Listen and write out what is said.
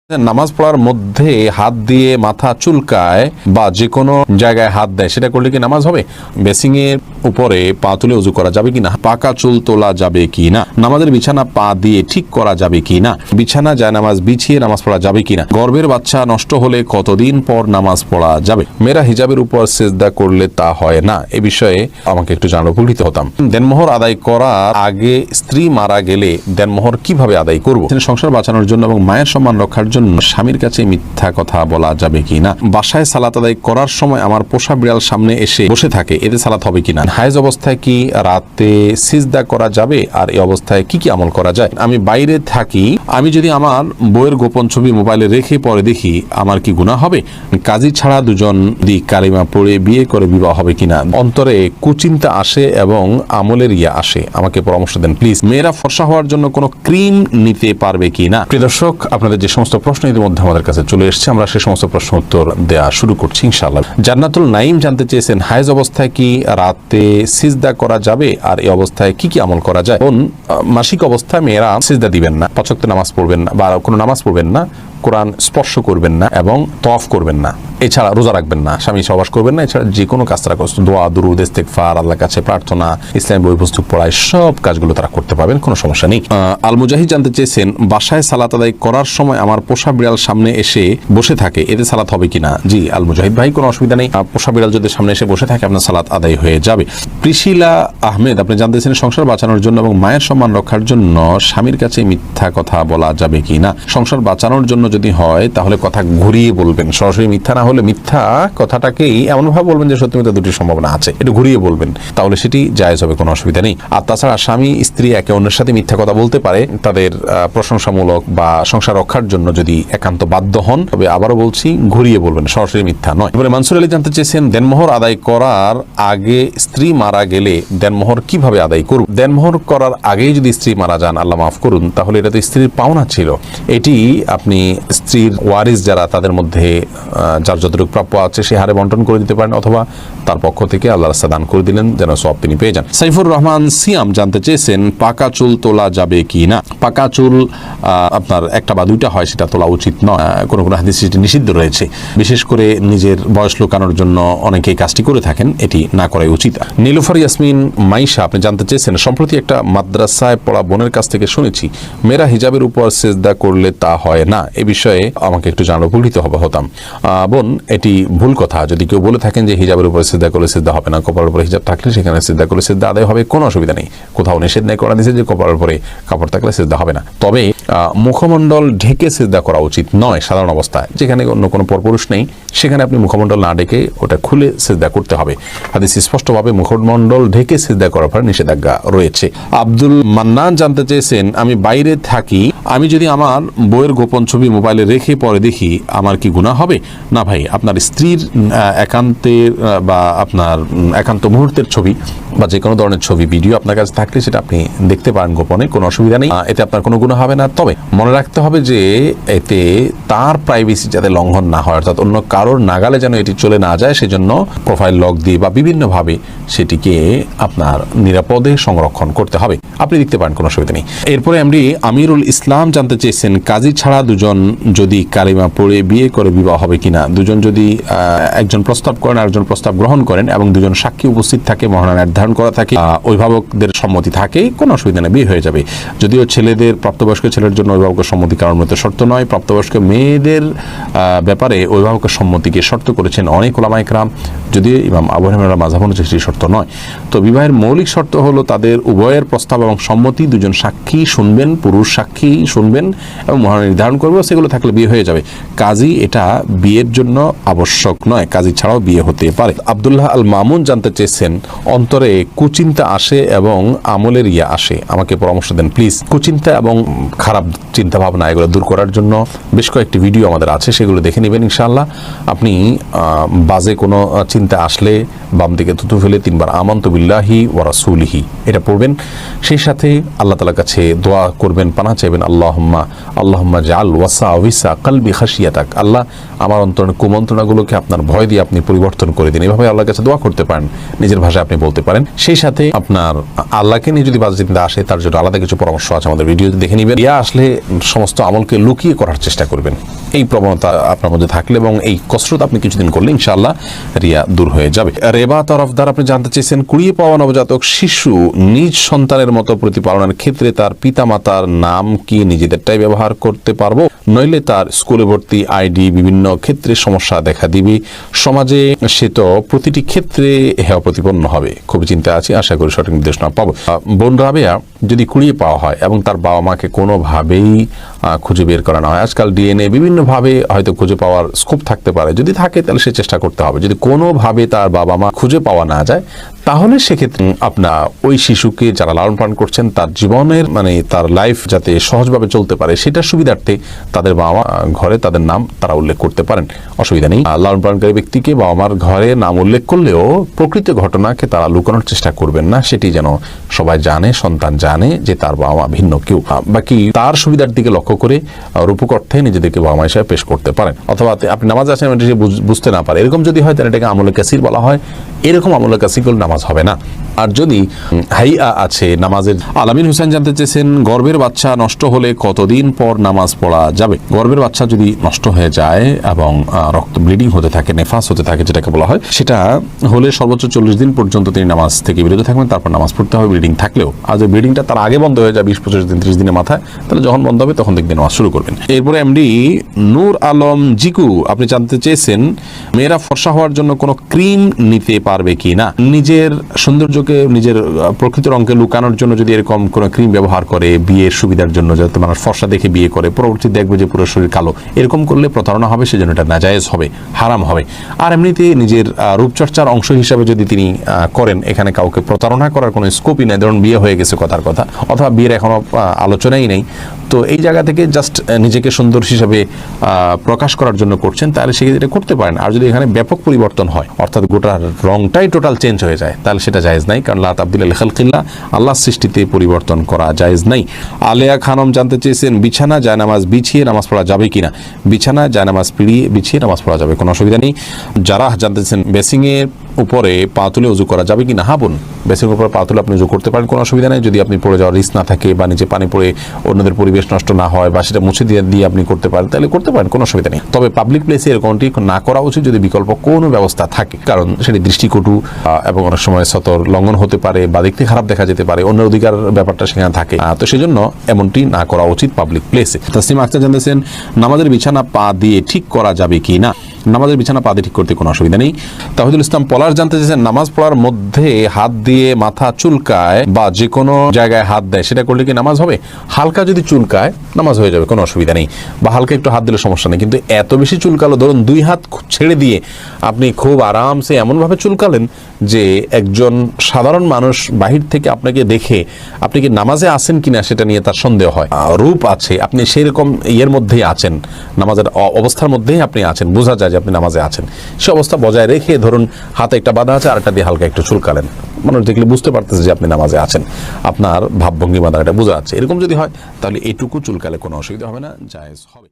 নামাজ পড়ার মধ্যে হাত দিয়ে মাথা চুলকায় বা যে কোনো জায়গায় হাত দেয়, সেটা করলে কি নামাজ হবে? বেসিং এর উপরে পা তুলে উজু করা যাবে কিনা? পাকা চুল তোলা যাবে কিনা? নামাজের বিছানা পা দিয়ে ঠিক করা যাবে কিনা? বিছানা যায় নামাজ বিছিয়ে নামাজ পড়া যাবে কিনা? গর্ভের বাচ্চা নষ্ট হলে কতদিন পর নামাজ পড়া যাবে? মেয়েরা হিজাবের উপর সেজদা করলে তা হয় না, এ বিষয়ে আমাকে একটু জানালে উপকৃত হতাম। দেনমোহর আদায় করার আগে স্ত্রী মারা গেলে দেনমোহর কিভাবে আদায় করব? সংসার বাঁচানোর জন্য এবং মায়ের সম্মান রক্ষার জন্য স্বামীর কাছে মিথ্যা কথা বলা যাবে কিনা? বাসায় সালাত আদায় করার সময় আমার পোষা বিড়াল সামনে এসে বসে থাকে, এতে সালাত হবে কিনা? হায়েজ অবস্থায় কি রাতে সিজদা করা যাবে? আর এই অবস্থায় কি কি আমল করা যায়? আমি বাইরে থাকি, আমি যদি আমার বইয়ের গোপন ছবি মোবাইলে রেখে পরে দেখি, আমার কি গুনাহ হবে? কাজী ছাড়া দুজন কালিমা পড়ে বিয়ে করে বিবাহ হবে কিনা? অন্তরে কুচিন্তা আসে এবং আমলের ইয়া আসে, আমাকে পরামর্শ দেন প্লিজ। মেয়েরা ফর্সা হওয়ার জন্য কোনো ক্রিম নিতে পারবে কিনা? প্রিয় দর্শক, আপনাদের যে সমস্ত প্রশ্ন ইতিমধ্যে আমাদের কাছে চলে এসেছে, আমরা সেই সমস্ত প্রশ্ন উত্তর দেওয়া শুরু করছি ইনশাআল্লাহ। জান্নাতুল নাইম জানতে চেয়েছেন, হায়েজ অবস্থায় কি রাতে সিজদা করা যাবে? আর এই অবস্থায় কি কি আমল করা যায়? মাসিক অবস্থায় মেয়েরা সিজদা দিবেন না, ৫ ওয়াক্ত নামাজ পড়বেন না, বা কোনো নামাজ পড়বেন না, কোরআন স্পর্শ করবেন না এবং তওয়াফ করবেন না, এছাড়া রোজা রাখবেন না, স্বামী সহবাস করবেন না, এছাড়া যে কোনো কাজ তারা করছেন, দোয়া দুরুদ ইস্তেগফার, আল্লাহর কাছে প্রার্থনা, ইসলামী বই পুস্তক পড়ায় সব কাজগুলো তারা করতে পারবেন, কোনো সমস্যা নেই। আল মুজাহিদ জানতে চেয়েছেন, বাসায় সালাত আদায় করার সময় আমার পোষা বিড়াল সামনে এসে বসে থাকে, এতে সালাত হবে কিনা? জি আল মুজাহিদ ভাই, কোনো অসুবিধা নেই, পোষা বিড়াল যদি সামনে এসে বসে থাকে আপনার সালাত আদায় হয়ে যাবে। প্রিশিলা আহমেদ আপনি জানতে চেয়েছেন, সংসার বাঁচানোর জন্য এবং মায়ের সম্মান রক্ষার জন্য স্বামীর কাছে মিথ্যা কথা বলা যাবে কিনা? সংসার বাঁচানোর জন্য যদি হয় তাহলে কথা ঘুরিয়ে বলবেন, সরাসরি মিথ্যা না হলে মিথ্যা কথাটাকেই এমনভাবে বলবেন যে সত্যি মিথ্যা দুটির সম্ভাবনা আছে, একটু ঘুরিয়ে বলবেন, তাহলে সেটি জায়েজ হবে, কোনো অসুবিধা নেই। আর তাছাড়া স্বামী স্ত্রী একে অন্যের সাথে মিথ্যা কথা বলতে পারে তাদের প্রশংসামূলক বা সংসার রক্ষার জন্য যদি একান্ত বাধ্য হন, তবে আবারও বলছি ঘুরিয়ে বলবেন, সরাসরি মিথ্যা নয়। এবারে মানসুর আলী জানতে চেয়েছেন, দেনমোহর আদায় করার আগে স্ত্রী মারা গেলে দেনমোহর কিভাবে আদায় করব? দেনমোহর করার আগেই যদি স্ত্রী মারা যান, আল্লাহ মাফ করুন, তাহলে এটা তো স্ত্রীর পাওনা ছিল, এটি আপনি স্ত্রীর ওয়ারিস যারা তাদের মধ্যে যার যতটুকু প্রাপ্য আছে সে হারে বন্টন করে দিতে পারেন, অথবা তার পক্ষ থেকে আল্লাহ রাস্তা দান করে দিলেন, যেন সব তিনি পেয়ে যান। সাইফুর রহমান সিয়াম জানতে চেয়েছেন, পাকা চুল তোলা যাবে কি না? পাকা চুল আপনার একটা বা দুইটা হয়, সেটা তোলা উচিত নয়, কোনো কোনো হাদিসে সেটি নিষিদ্ধ রয়েছে, বিশেষ করে নিজের বয়স লুকানোর জন্য অনেকেই কাজটি করে থাকেন, এটি না করাই উচিত। নীলুফার ইয়াসমিন মাইশা আপনি জানতে চেয়েছেন, সম্প্রতি একটা মাদ্রাসায় পড়া বোনের কাছ থেকে শুনেছি মেয়েরা হিজাবের উপর সেজদা করলে তা হয় না, এ বিষয়ে আমাকে একটু জানালে উপকৃত হতাম। বোন, এটি ভুল কথা, যদি কেউ বলে থাকেন যে হিজাবের উপর সিজদা করলে সিজদা হবে না, কপালের উপরে হিজাব থাকলে সেখানে সিজদা করলে সিজদা আদায় হবে, কোনো অসুবিধা নেই, কোথাও নিষেধ নেই করা দিয়েছে যে কপালের উপরে কাপড় থাকলে সিজদা হবে না। তবে মুখমণ্ডল ঢেকে সিজদা করা উচিত নয় সাধারণ অবস্থায়, যেখানে অন্য কোনো পরপুরুষ নেই সেখানে আপনি মুখমণ্ডল না ঢেকে ওটা খুলে সিজদা করতে হবে। হাদিস স্পষ্টভাবে মুখমণ্ডল ঢেকে সিজদা করার পর নিষেধাজ্ঞা রয়েছে। আব্দুল মান্নান জানতে চেয়েছেন, আমি বাইরে থাকি, আমি যদি আমার বইয়ের গোপন ছবি মোবাইলে রেখে পরে দেখি, আমার কি গুনাহ হবে? না ভাই, আপনার স্ত্রীর একান্তের বা আপনার একান্ত মুহূর্তের ছবি বা যে কোনো ধরনের ছবি ভিডিও আপনার কাছে থাকলে সেটা আপনি দেখতে পারেন গোপনে, কোনো অসুবিধা নেই, এতে আপনার কোনো গুনাহ হবে না। তবে মনে রাখতে হবে যে এতে তার প্রাইভেসি যাতে লঙ্ঘন না হয়, অর্থাৎ অন্য কারোর নাগালে যেন এটি চলে না যায়, সেজন্য প্রোফাইল লক দিয়ে বা বিভিন্নভাবে সেটিকে আপনার নিরাপদে সংরক্ষণ করতে হবে, আপনি দেখতে পারেন, কোনো অসুবিধা নেই। এরপরে এমডি আমিরুল ইসলাম জানতে চেয়েছেন, কাজী ছাড়া দুজন যদি কালিমা পড়ে বিয়ে করে বিবাহ হবে কিনা? দুজন যদি একজন প্রস্তাব করেন আর একজন প্রস্তাব গ্রহণ করেন এবং দুজন সাক্ষী উপস্থিত থাকে, মহানা নির্ধারণ করা থাকে, অভিভাবকদের সম্মতি থাকে, কোনো অসুবিধা নেই, বিয়ে হয়ে যাবে। যদিও ছেলেদের, প্রাপ্তবয়স্ক ছেলের জন্য অভিভাবকের সম্মতি কারোর মতো শর্ত নয়, প্রাপ্তবয়স্ক মেয়েদের ব্যাপারে অভিভাবকের সম্মতিকে শর্ত করেছেন অনেক ওলামা ইকরাম, যদিও ইমাম আবু হানিফার মাযহাব অনুযায়ী সেটি শর্ত নয়। তো বিবাহের মৌলিক শর্ত হলো তাদের উভয়ের প্রস্তাব এবং সম্মতি, দুজন সাক্ষী শুনবেন, পুরুষ সাক্ষী শুনবেন এবং মহানা নির্ধারণ করবে, সেগুলো থাকলে বিয়ে হয়ে যাবে। কাজী এটা বিয়ের জন্য আবশ্যক নয়, কাজী ছাড়াও বিয়ে হতে পারে। আব্দুল্লাহ আল মামুন জানতে চেয়েছেন, অন্তরে কুচিন্তা আসে এবং আমলের ইয়া আসে, আমাকে পরামর্শ দেন প্লিজ। কুচিন্তা এবং খারাপ চিন্তা ভাবনা এগুলো দূর করার জন্য বেশ কয়েকটি ভিডিও আমাদের আছে, সেগুলো দেখে নেবেন ইনশাআল্লাহ। আপনি বাজে কোনো চিন্তা আসলে বাম দিকে থুতু ফেলে 3 বার আমানতু বিল্লাহি ওয়া রাসূলিহি এটা পড়বেন। সেই সাথে আল্লাহ তাআলার কাছে দোয়া করবেন, পানাহ চাইবেন, আল্লাহুম্মা জাআল ওয়াসাওয়িসা কলবি খাশিয়াতাক, আল্লাহ আমার অন্তরের কুমন্ত্রণাগুলোকে আপনার ভয় দিয়ে আপনি পরিবর্তন করে দিন। এভাবে আল্লাহর কাছে দোয়া করতে পারেন, নিজের ভাষায় আপনি বলতে পারেন। সেই সাথে আপনার আল্লাহকে নিয়ে যদি বাজে আসে তার জন্য আলাদা কিছু পরামর্শ আছে, আমাদের ভিডিওতে দেখে নেবেন। রিয়া আসলে সমস্ত আমলকে লুকিয়ে করার চেষ্টা করবেন, এই প্রবণতা আপনার মধ্যে থাকলে এবং এই কসরত আপনি কিছুদিন করলে ইনশাআল্লাহ রিয়া দূর হয়ে যাবে। রেবা তরফদার আপনি জানতে চেয়েছেন, কুড়িয়ে পাওয়া নবজাতক শিশু নিজ সন্তানের মতো প্রতিপালনের ক্ষেত্রে তার পিতামাতার নাম কি নিজেদেরটাই ব্যবহার করতে পারবো, নইলে তার স্কুলে ভর্তি আইডি বিভিন্ন ক্ষেত্রে সমস্যা দেখা দিবে, সমাজে সে তো প্রতিটি ক্ষেত্রে হেয় প্রতিপন্ন হবে। খুব চিন্তা আছি, আশা করি সঠিক নির্দেশনা পাবো। বোন রাবেয়া যদি কুড়িয়ে পাওয়া হয় এবং তার বাবা মাকে কোনোভাবেই খুঁজে বের করা না হয়, আজকাল ডিএনএ বিভিন্নভাবে হয়তো খুঁজে পাওয়ার স্কোপ থাকতে পারে, যদি থাকে তাহলে সে চেষ্টা করতে হবে। যদি কোনোভাবে তার বাবা মা খুঁজে পাওয়া না যায় তাহলে সেক্ষেত্রে আপনার ওই শিশুকে যারা লালন পালন করছেন তার জীবনের তার লাইফ যাতে সহজভাবে চলতে পারে সেটার সুবিধার্থে তাদের বাবা মা ঘরে তাদের নাম তারা উল্লেখ করতে পারেন, অসুবিধা নেই। লালন পালনকারী ব্যক্তিকে বাবা মার ঘরে নাম উল্লেখ করলেও প্রকৃত ঘটনাকে তারা লুকানোর চেষ্টা করবেন না, সেটি যেন সবাই জানে, সন্তান জানে যে তার বাবা মা ভিন্ন কেউ। বাকি তার সুবিধার দিকে লক্ষ্য করে রূপক অর্থে নিজেদেরকে বাবা মা হিসেবে পেশ করতে পারেন। অথবা আপনি নামাজ আছেন বুঝতে না পারে, এরকম যদি হয় তাহলে এটাকে আমলে কাসির বলা হয়। এরকম আমলে কাসির করলে নামাজ হবে না। আর যদি হাইয়া আছে নামাজের। আলামিন হোসেন জানতে চেয়েছেন, গর্ভের বাচ্চা নষ্ট হলে কতদিন পর নামাজ পড়া যাবে? গর্ভের বাচ্চা যদি নষ্ট হয়ে যায় এবং রক্ত ব্লিডিং হতে থাকে, নেফাস হতে থাকে যেটাকে বলা হয়, সেটা হলে সর্বোচ্চ 40 দিন পর্যন্ত তিনি নামাজ থেকে বিরত থাকবেন, তারপর নামাজ পড়তে হবে ব্লিডিং থাকলেও। আর যদি ব্লিডিংটা তার আগে বন্ধ হয়ে যায় 20-25 দিন 30 দিনের মাথায়, তাহলে যখন বন্ধ হবে তখন দেখবেন নামাজ শুরু করবেন। এরপরে এমডি নূর আলম জিকু আপনি জানতে চেয়েছেন, মেয়েরা ফর্সা হওয়ার জন্য কোনো ক্রিম নিতে পারবে কি না? নিজের সৌন্দর্যকে নিজের প্রকৃত রঙকে লুকানোর জন্য যদি এরকম কোনো ক্রিম ব্যবহার করে বিয়ের সুবিধার জন্য, যাতে মানুষ ফর্সা দেখে বিয়ে করে, পরবর্তী দেখবে যে পুরো শরীর কালো, এরকম করলে প্রতারণা হবে, সেজন্য এটা নাজায়েজ হবে, হারাম হবে। আর এমনিতে নিজের রূপচর্চার অংশ হিসাবে যদি তিনি করেন, এখানে কাউকে প্রতারণা করার কোনো স্কোপই নেই। ধরুন বিয়ে হয়ে গেছে কথার কথা, অথবা বিয়ের এখনো আলোচনাই নেই, তো এই জায়গা থেকে জাস্ট নিজেকে সুন্দর হিসাবে প্রকাশ করার জন্য করছেন, তাহলে সেক্ষেত্রে এটা করতে পারেন। আর যদি এখানে ব্যাপক পরিবর্তন হয়, অর্থাৎ গোটা রংটাই টোটাল চেঞ্জ হয়ে যায়, তাহলে সেটা জায়েজ নাই, কারণ লা তাবদিলা লিখালকিল্লাহ, আল্লাহর সৃষ্টিতে পরিবর্তন করা জায়েজ নাই। আলেয়া খানম জানতে চেয়েছেন, বিছানা জায়নামাজ বিছিয়ে নামাজ পড়া যাবে কিনা? বিছানা জায়নামাজ বিছিয়ে নামাজ পড়া যাবে, কোনো অসুবিধা নেই। যারা জানতে চেয়েছেন, বেসিংয়ের উপরে পা তুলে উজু করা যাবে কিনা? হ্যাঁ বোন, বেসিংয়ের উপরে পা তুলে আপনি উজু করতে পারেন, কোনো অসুবিধা নেই, যদি আপনি পড়ে যাওয়ার রিস্ক না থাকে বা নিচে পানি পড়ে অন্যদের পরিবেশ নষ্ট না হয় বা সেটা মুছে দিয়ে আপনি করতে পারেন, তাহলে করতে পারেন, কোনো অসুবিধা নেই। তবে পাবলিক প্লেসে এরকমটি না করা উচিত যদি বিকল্প কোনো ব্যবস্থা থাকে, কারণ সেটি দৃষ্টিকটু এবং অনেক সময় সতর লঙ্ঘন হতে পারে বা দেখতে খারাপ দেখা যেতে পারে, অন্যের অধিকার ব্যাপারটা সেখানে থাকে, তো সেই জন্য এমনটি না করা উচিত পাবলিক প্লেসে। তাসলিমা আক্তার জানতেছেন, নামাজের বিছানা পা দিয়ে ঠিক করা যাবে কি না? নামাজের বিছানা পা দিয়ে ঠিক করতে কোনো অসুবিধা নেই। তাহিদুল ইসলাম পলাশ জানতে চেয়েছেন, নামাজ পড়ার মধ্যে হাত দিয়ে মাথা চুলকায় বা যে কোনো জায়গায় হাত দেয়, সেটা করলে কি নামাজ হবে? হালকা যদি চুলকায় নামাজ হয়ে যাবে, কোনো অসুবিধা নেই, বা হালকা একটু হাত দিলে সমস্যা নেই। কিন্তু এত বেশি চুলকালো, ধরুন 2 হাত ছেড়ে দিয়ে আপনি খুব আরামসে এমনভাবে চুলকালেন যে একজন সাধারণ মানুষ বাহির থেকে আপনাকে দেখে আপনি কি নামাজে আছেন কিনা সেটা নিয়ে তার সন্দেহ হয়। রূপ আছে, আপনি সেরকম ইয়ের মধ্যেই আছেন, নামাজের অবস্থার মধ্যেই আপনি আছেন, বোঝা যায় যে আপনি নামাজে আছেন, সে অবস্থা বজায় রেখে ধরুন হাতে একটা বাঁধা আছে আর একটা দিয়ে হালকা একটু চুলকালেন, মানুষ দেখলে বুঝতে পারতেছে যে আপনি নামাজে আছেন, আপনার ভাবভঙ্গি বাঁধা এটা বোঝা যাচ্ছে। এরকম যদি হয় তাহলে এটুকু চুলকালে কোনো অসুবিধা হবে না, জায়েজ হবে।